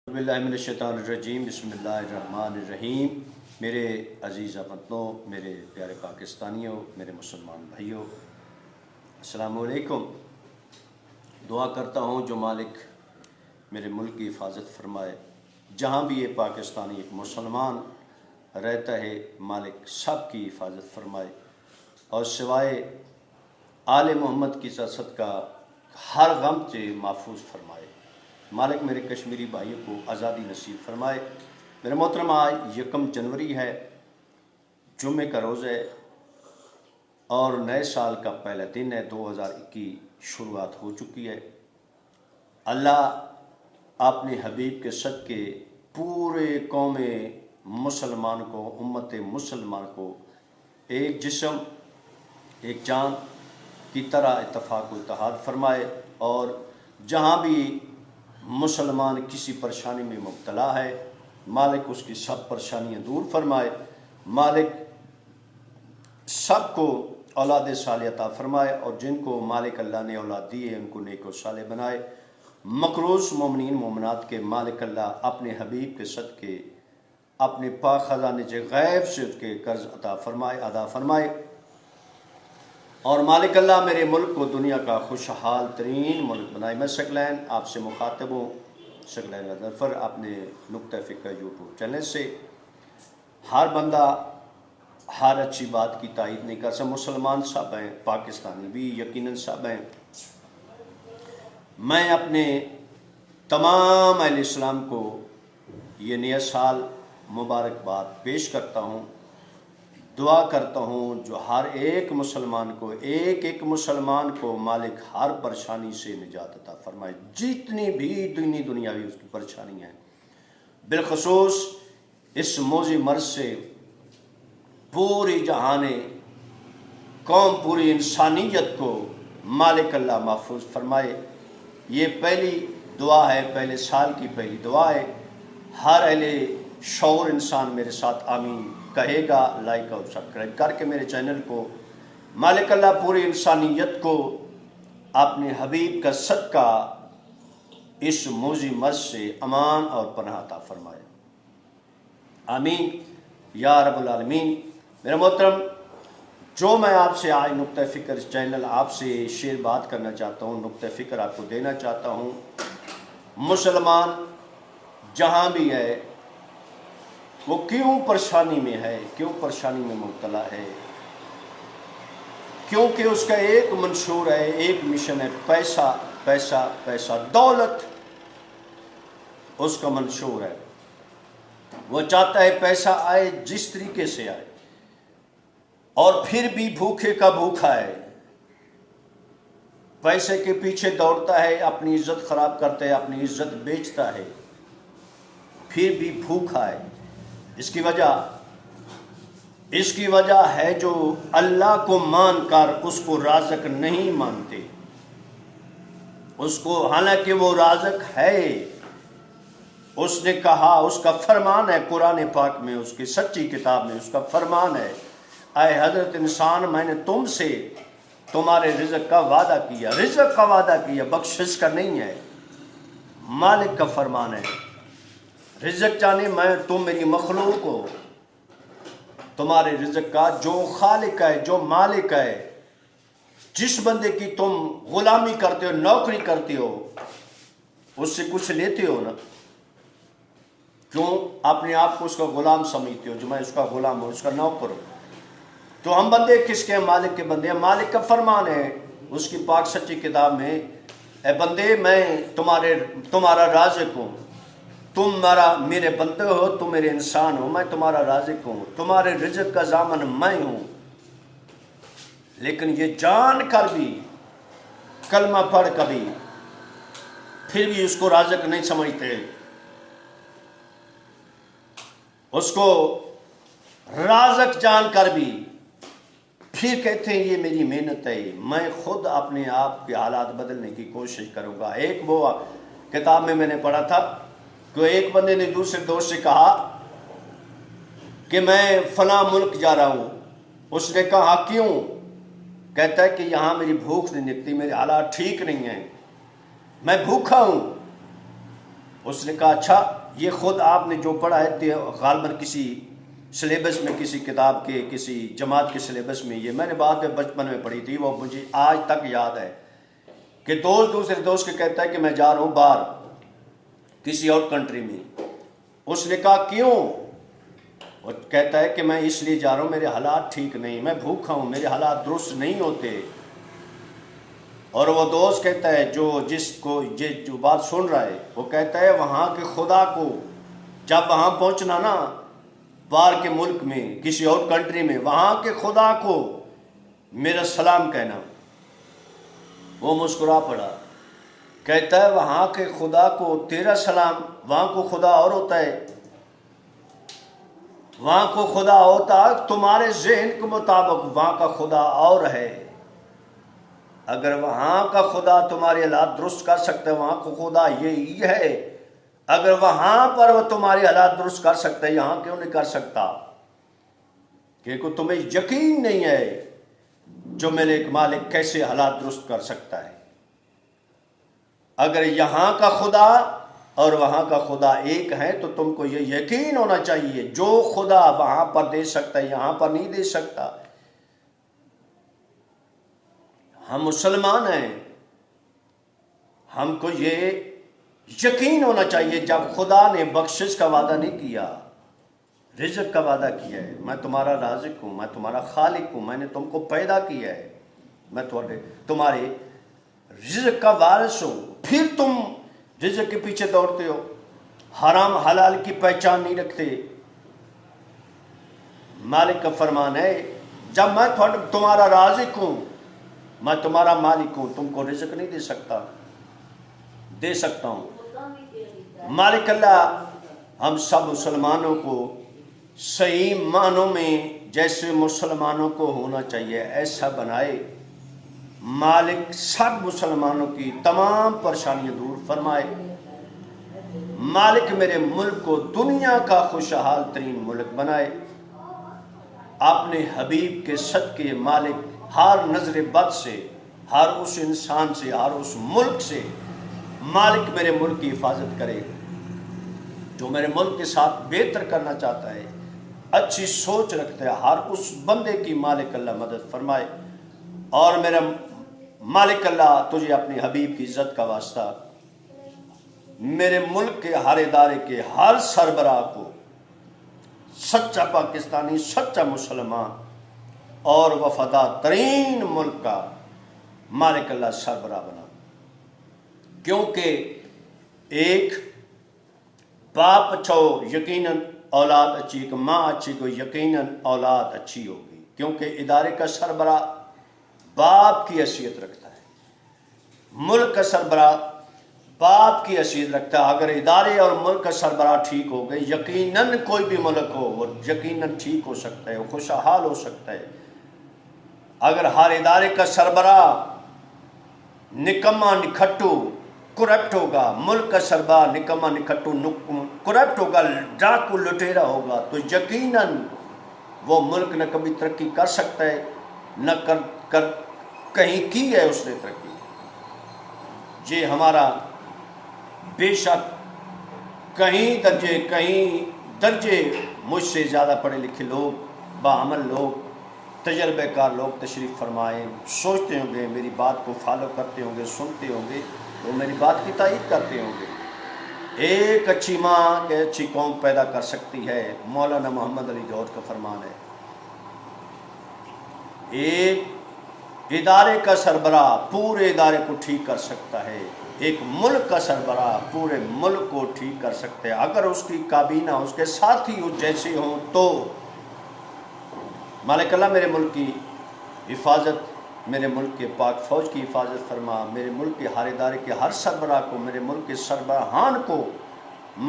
باللہ من الشیطان الرجیم بسم اللہ الرحمن الرحیم۔ میرے عزیز وطنوں، میرے پیارے پاکستانیوں، میرے مسلمان بھائیوں، السلام علیکم۔ دعا کرتا ہوں جو مالک میرے ملک کی حفاظت فرمائے، جہاں بھی یہ پاکستانی ایک مسلمان رہتا ہے مالک سب کی حفاظت فرمائے، اور سوائے آل محمد کی صدقہ ہر غم سے محفوظ فرمائے۔ مالک میرے کشمیری بھائیوں کو آزادی نصیب فرمائے۔ میرے محترم، آج 1 جنوری ہے، جمعے کا روز ہے اور نئے سال کا پہلا دن ہے۔ 2021 شروعات ہو چکی ہے۔ اللہ اپنے حبیب کے صدقے پورے قوم مسلمان کو، امت مسلمان کو ایک جسم ایک جان کی طرح اتفاق و اتحاد فرمائے، اور جہاں بھی مسلمان کسی پریشانی میں مبتلا ہے مالک اس کی سب پریشانیاں دور فرمائے۔ مالک سب کو اولاد صالح عطا فرمائے، اور جن کو مالک اللہ نے اولاد دی ہے ان کو نیک و صالح بنائے۔ مقروض مومنین مومنات کے مالک اللہ اپنے حبیب کے صدقے اپنے پاک خزانے سے غیب سے اس کے قرض عطا فرمائے، ادا فرمائے، اور مالک اللہ میرے ملک کو دنیا کا خوشحال ترین ملک بنائے۔ میں ثقلین آپ سے مخاطب ہوں، ثقلین ظفر، اپنے نقطہ فکر یوٹیوب چینل سے۔ ہر بندہ ہر اچھی بات کی تائید نہیں کر سکتا، مسلمان سب ہیں، پاکستانی بھی یقیناً سب ہیں۔ میں اپنے تمام اہل اسلام کو یہ نیا سال مبارکباد پیش کرتا ہوں، دعا کرتا ہوں جو ہر ایک مسلمان کو، ایک مسلمان کو مالک ہر پریشانی سے نجات عطا فرمائے، جتنی بھی دنیاوی اس کی پریشانی ہیں، بالخصوص اس موذی مرض سے پوری جہان قوم، پوری انسانیت کو مالک اللہ محفوظ فرمائے۔ یہ پہلی دعا ہے، پہلے سال کی پہلی دعا ہے۔ ہر اہل شعور انسان میرے ساتھ آمین کہے گا، لائک اور سبسکرائب کر کے میرے چینل کو۔ مالک اللہ پوری انسانیت کو اپنے حبیب کا صدقہ اس موذی مرض سے امان اور پناہ عطا فرمائے، آمین یا رب العالمین۔ میرا محترم، جو میں آپ سے آج نقطہ فکر اس چینل آپ سے شیئر بات کرنا چاہتا ہوں، نقطہ فکر آپ کو دینا چاہتا ہوں، مسلمان جہاں بھی ہے وہ کیوں پریشانی میں ہے، کیوں پریشانی میں مبتلا ہے؟ کیونکہ اس کا ایک منشور ہے، ایک مشن ہے، پیسہ پیسہ پیسہ، دولت اس کا منشور ہے۔ وہ چاہتا ہے پیسہ آئے جس طریقے سے آئے، اور پھر بھی بھوکے کا بھوکا ہے، پیسے کے پیچھے دوڑتا ہے، اپنی عزت خراب کرتا ہے، اپنی عزت بیچتا ہے، پھر بھی بھوکا ہے۔ اس کی وجہ ہے جو اللہ کو مان کر اس کو رازق نہیں مانتے، اس کو، حالانکہ وہ رازق ہے۔ اس نے کہا، اس کا فرمان ہے قرآن پاک میں، اس کی سچی کتاب میں اس کا فرمان ہے، اے حضرت انسان، میں نے تم سے تمہارے رزق کا وعدہ کیا، رزق کا وعدہ کیا، بخشش کا نہیں ہے۔ مالک کا فرمان ہے، رزق جانے میں تم میری مخلوق ہو، تمہارے رزق کا جو خالق ہے، جو مالک ہے، جس بندے کی تم غلامی کرتے ہو، نوکری کرتے ہو، اس سے کچھ لیتے ہو نا، کیوں اپنے آپ کو اس کا غلام سمجھتے ہو، جو میں اس کا غلام ہوں، اس کا نوکر ہوں؟ تو ہم بندے کس کے ہیں؟ مالک کے بندے ہیں۔ مالک کا فرمان ہے اس کی پاک سچی کتاب میں، اے بندے، میں تمہارا رازق ہوں، تم میرے بندے ہو، تم میرے انسان ہو، میں تمہارا رازق ہوں، تمہارے رزق کا ضامن میں ہوں۔ لیکن یہ جان کر بھی، کلمہ پڑھ کبھی، پھر بھی اس کو رازق نہیں سمجھتے، اس کو رازق جان کر بھی پھر کہتے ہیں یہ میری محنت ہے، میں خود اپنے آپ کے حالات بدلنے کی کوشش کروں گا۔ ایک وہ کتاب میں نے پڑھا تھا کہ ایک بندے نے دوسرے دوست سے کہا کہ میں فلاں ملک جا رہا ہوں۔ اس نے کہا کیوں؟ کہتا ہے کہ یہاں میری بھوک نہیں نکلتی، میرے حالات ٹھیک نہیں ہیں، میں بھوکا ہوں۔ اس نے کہا اچھا یہ خود آپ نے جو پڑھا ہے غالباً کسی سلیبس میں، کسی کتاب کے، کسی جماعت کے سلیبس میں، یہ میں نے بعد میں بچپن میں پڑھی تھی، وہ مجھے آج تک یاد ہے کہ دوست دوسرے دوست کے کہتا ہے کہ میں جا رہا ہوں باہر کسی اور کنٹری میں. اس نے کہا کیوں؟ وہ کہتا ہے کہ میں اس لیے جا رہا ہوں، میرے حالات ٹھیک نہیں، میں بھوکا ہوں، میرے حالات درست نہیں ہوتے. اور وہ دوست کہتا ہے جو بات سن رہا ہے، وہ کہتا ہے وہاں کے خدا کو جب وہاں پہنچنا نا، باہر کے ملک میں، کسی اور کنٹری میں، وہاں کے خدا کو میرا سلام کہنا. وہ مسکرا پڑا، کہتا ہے وہاں کے خدا کو تیرا سلام؟ وہاں کو خدا اور ہوتا ہے، وہاں کو خدا ہوتا تمہارے ذہن کے مطابق، وہاں کا خدا اور ہے. اگر وہاں کا خدا تمہارے حالات درست کر سکتا ہے، وہاں کو خدا یہی ہے. اگر وہاں پر وہ تمہارے حالات درست کر سکتا ہے، یہاں کیوں نہیں کر سکتا؟ کہ تمہیں یقین نہیں ہے جو میرے ایک مالک کیسے حالات درست کر سکتا ہے. اگر یہاں کا خدا اور وہاں کا خدا ایک ہے تو تم کو یہ یقین ہونا چاہیے جو خدا وہاں پر دے سکتا ہے یہاں پر نہیں دے سکتا. ہم مسلمان ہیں، ہم کو یہ یقین ہونا چاہیے جب خدا نے بخشش کا وعدہ نہیں کیا، رزق کا وعدہ کیا ہے، میں تمہارا رازق ہوں، میں تمہارا خالق ہوں، میں نے تم کو پیدا کیا ہے، میں تمہارے رزق کا وارث ہوں، پھر تم رزق کے پیچھے دوڑتے ہو، حرام حلال کی پہچان نہیں رکھتے. مالک کا فرمان ہے جب میں تمہارا رازق ہوں، میں تمہارا مالک ہوں، تم کو رزق نہیں دے سکتا، دے سکتا ہوں. مالک اللہ ہم سب مسلمانوں کو صحیح معنوں میں جیسے مسلمانوں کو ہونا چاہیے ایسا بنائے. مالک سب مسلمانوں کی تمام پریشانیاں دور فرمائے. مالک میرے ملک کو دنیا کا خوشحال ترین ملک بنائے. اپنے حبیب کے صدقے مالک ہر نظر بد سے، ہر اس انسان سے، ہر اس ملک سے مالک میرے ملک کی حفاظت کرے. جو میرے ملک کے ساتھ بہتر کرنا چاہتا ہے، اچھی سوچ رکھتا ہے، ہر اس بندے کی مالک اللہ مدد فرمائے. اور میرا مالک اللہ تجھے اپنی حبیب کی عزت کا واسطہ میرے ملک کے ہر ادارے کے ہر سربراہ کو سچا پاکستانی، سچا مسلمان اور وفادار ترین ملک کا مالک اللہ سربراہ بنا. کیونکہ ایک باپ اچھا ہو یقیناً اولاد اچھی، کہ ماں اچھی کو یقیناً اولاد اچھی ہوگی. کیونکہ ادارے کا سربراہ باپ کی حیثیت رکھتا ہے، ملک کا سربراہ باپ کی حیثیت رکھتا ہے. اگر ادارے اور ملک کا سربراہ ٹھیک ہو گئے، یقیناً کوئی بھی ملک ہو وہ یقیناً ٹھیک ہو سکتا ہے، وہ خوشحال ہو سکتا ہے. اگر ہر ادارے کا سربراہ نکما نکھٹو کرپٹ ہوگا، ملک کا سربراہ نکما نکھٹو کرپٹ ہوگا، ڈاکو لٹیرا ہوگا، تو یقیناً وہ ملک نہ کبھی ترقی کر سکتا ہے، نہ کہیں کی ہے اس نے ترقی. یہ ہمارا بے شک کہیں درجے مجھ سے زیادہ پڑھے لکھے لوگ، باعمل لوگ، تجربہ کار لوگ تشریف فرمائیں، سوچتے ہوں گے، میری بات کو فالو کرتے ہوں گے، سنتے ہوں گے، تو میری بات کی تائید کرتے ہوں گے. ایک اچھی ماں کہ اچھی قوم پیدا کر سکتی ہے، مولانا محمد علی جوہر کا فرمان ہے. ایک ادارے کا سربراہ پورے ادارے کو ٹھیک کر سکتا ہے، ایک ملک کا سربراہ پورے ملک کو ٹھیک کر سکتے ہیں. اگر اس کی کابینہ، اس کے ساتھی اس جیسے ہوں تو مالک اللہ میرے ملک کی حفاظت، میرے ملک کے پاک فوج کی حفاظت فرما، میرے ملک کے ہر ادارے کے ہر سربراہ کو، میرے ملک کے سربراہان کو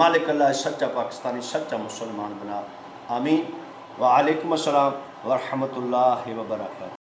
مالک اللہ سچا پاکستانی، سچا مسلمان بنا. آمین. وعلیکم السلام ورحمۃ اللہ وبرکاتہ.